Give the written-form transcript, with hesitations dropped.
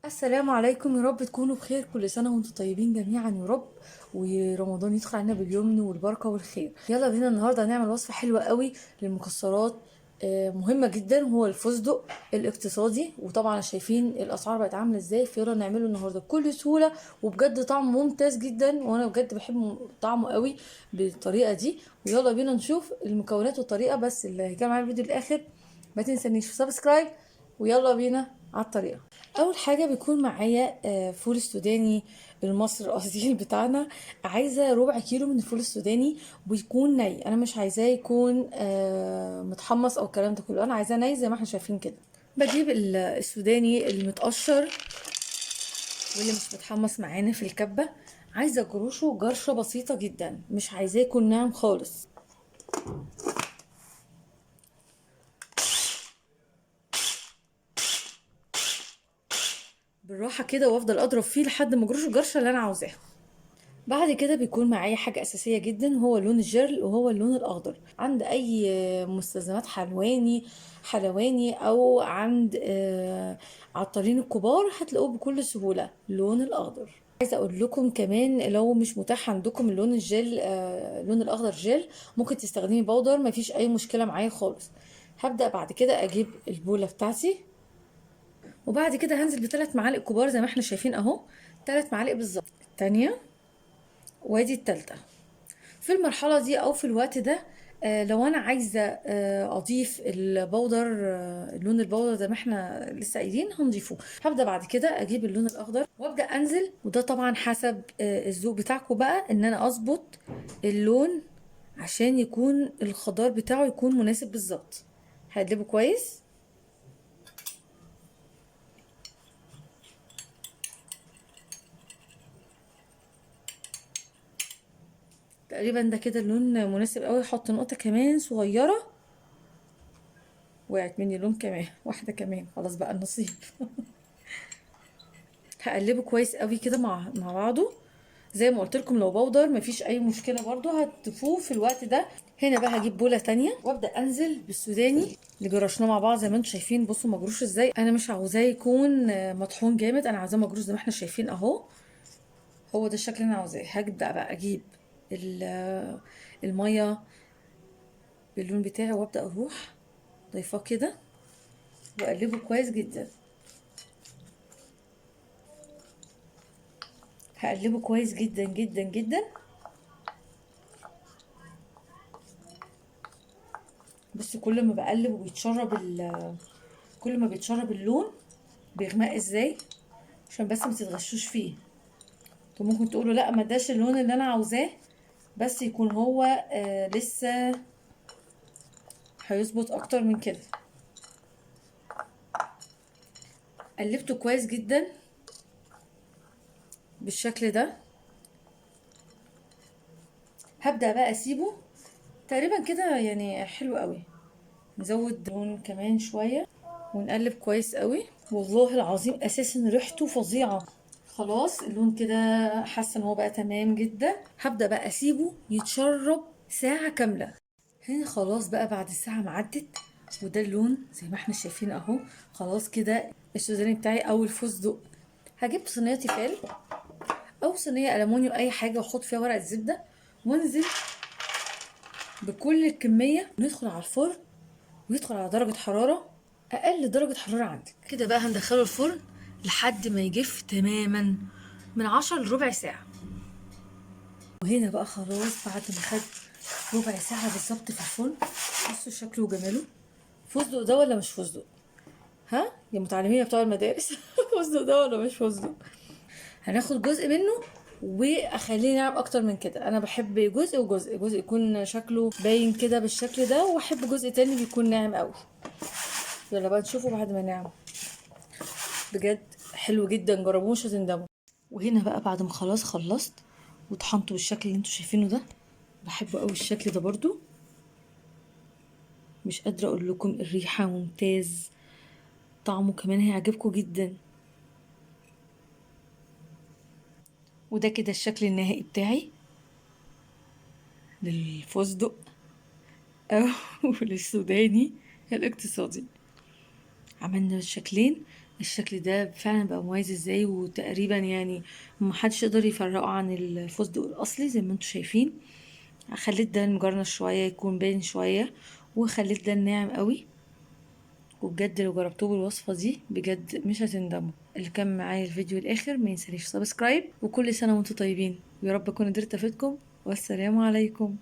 السلام عليكم، يا رب تكونوا بخير. كل سنة وانتم طيبين جميعا يا رب، ورمضان يدخل علينا باليمن والبركة والخير. يلا بينا النهاردة هنعمل وصفة حلوة قوي للمكسرات، مهمة جدا، هو الفستق الاقتصادي. وطبعا شايفين الأسعار بقت عاملة ازاي، فيلا نعمله النهاردة بكل سهولة، وبجد طعمه ممتاز جدا، وانا بجد بحب طعمه قوي بالطريقة دي. ويلا بينا نشوف المكونات والطريقة. بس اللي هيكمل معايا الفيديو للآخر ما تنسانيش في سبسكرايب. ويلا بينا على الطريقة. اول حاجه بيكون معايا فول السوداني المصري الاصيل بتاعنا. عايزه ربع كيلو من الفول السوداني، ويكون ني. انا مش عايزاه يكون متحمص او الكلام ده كله، انا عايزاه ني زي ما احنا شايفين كده. بجيب السوداني المتقشر واللي مش متحمص معانا في الكبه. عايزه اجرشه جرشه بسيطه جدا، مش عايزاه يكون ناعم خالص. بالراحه كده، وافضل اضرب فيه لحد ما اجرشه الجرشه اللي انا عاوزاها. بعد كده بيكون معايا حاجة أساسية جدا، هو لون الجيرل وهو اللون الأخضر. عند أي مستلزمات حلواني أو عند عطارين الكبار هتلاقوه بكل سهولة، اللون الأخضر. عايزة أقول لكم كمان، لو مش متاح عندكم اللون الجيل، اللون الأخضر جيل، ممكن تستخدمي بودر، مفيش أي مشكلة معايا خالص. هبدأ بعد كده أجيب البولة بتاعتي، وبعد كده هنزل ب3 معالق كبار زي ما احنا شايفين اهو، 3 معالق بالظبط. التانية، وادي التالتة. في المرحلة دي أو في الوقت ده، لو أنا عايزة أضيف البودر، اللون البودر زي ما احنا لسه قايلين هنضيفه. هبدأ بعد كده أجيب اللون الأخضر وأبدأ أنزل، وده طبعا حسب الذوق بتاعكم بقى، إن أنا أظبط اللون عشان يكون الخضار بتاعه يكون مناسب بالظبط. هقلبه كويس. تقريبا ده كده اللون مناسب قوي. احط نقطة كمان صغيرة، وقعت مني لون كمان، واحدة كمان، خلاص بقى النصيب. هقلبه كويس قوي كده مع بعضه. زي ما قلت لكم، لو بودر مفيش اي مشكله، برضو هتضيفوه في الوقت ده. هنا بقى هجيب بوله تانية وابدا انزل بالسوداني اللي جرشناه مع بعض زي ما انتم شايفين. بصوا مجروش ازاي، انا مش عاوزاه يكون مطحون جامد، انا عاوزاه مجروش زي ما احنا شايفين اهو. هو ده الشكل اللي انا عاوزاه. هبدا بقى اجيب الميه باللون بتاعي، وابدا اروح ضيفاه كده واقلبه كويس جدا. هقلبه كويس جدا جدا جدا. بس كل ما بقلب وبيتشرب كل ما بيتشرب اللون بيغمق ازاي، عشان بس ما تتغشوش فيه. انتوا ممكن تقولوا لا ما داش اللون اللي انا عاوزاه، بس يكون هو لسه هيظبط اكتر من كده. قلبته كويس جدا بالشكل ده. هبدأ بقى اسيبه تقريبا كده، يعني حلو قوي. نزود لون كمان شوية ونقلب كويس قوي. والله العظيم اساسا ريحته فظيعة. خلاص اللون كده حاسه ان هو بقى تمام جدا. هبدأ بقى اسيبه يتشرب ساعة كاملة. هنا خلاص بقى بعد الساعة ما عدت، وده اللون زي ما احنا شايفين اهو. خلاص كده السوداني بتاعي او الفستق. هجيب صينية تيفال او صينية ألمونيوم، اي حاجة، واحط فيها ورقة زبدة وانزل بكل الكمية. ندخل على الفرن، ويدخل على درجة حرارة، اقل درجة حرارة عندك. كده بقى هندخله الفرن لحد ما يجف تماما، من 10 لربع ساعة. وهنا بقى خلاص بعد ما خد ربع ساعة بالظبط في الفرن. بصوا شكله وجماله. فستق ده ولا مش فستق؟ ها يا متعلمين يا بتوع المدارس. فستق ده ولا مش فستق؟ هناخد جزء منه واخليه ناعم اكتر من كده. انا بحب جزء وجزء، جزء يكون شكله باين كده بالشكل ده، واحب جزء تاني بيكون ناعم قوي. يلا بقى نشوفه بعد ما نعمل. بجد حلو جدا، جربوه مش هتندموا. وهنا بقى بعد ما خلاص خلصت وطحنته بالشكل اللي انتوا شايفينه ده، بحبه قوي الشكل ده برضو. مش قادرة اقول لكم، الريحة ممتاز، طعمه كمان هيعجبكم جدا. وده كده الشكل النهائي بتاعي للفستق او للسوداني الاقتصادي. عملنا الشكلين الشكل ده فعلا بقى مميز ازاي، وتقريبا يعني محدش يقدر يفرقه عن الفستق الاصلي زي ما انتوا شايفين. خليت ده المجرنش شويه يكون باين شويه، وخليت ده الناعم قوي. وبجد لو جربتوه بالوصفه دي بجد مش هتندموا. اللي كان معايا الفيديو الاخر ما ينسانيش سبسكرايب، وكل سنه وانتم طيبين، ويا رب اكون قدرت افيدكم، والسلام عليكم.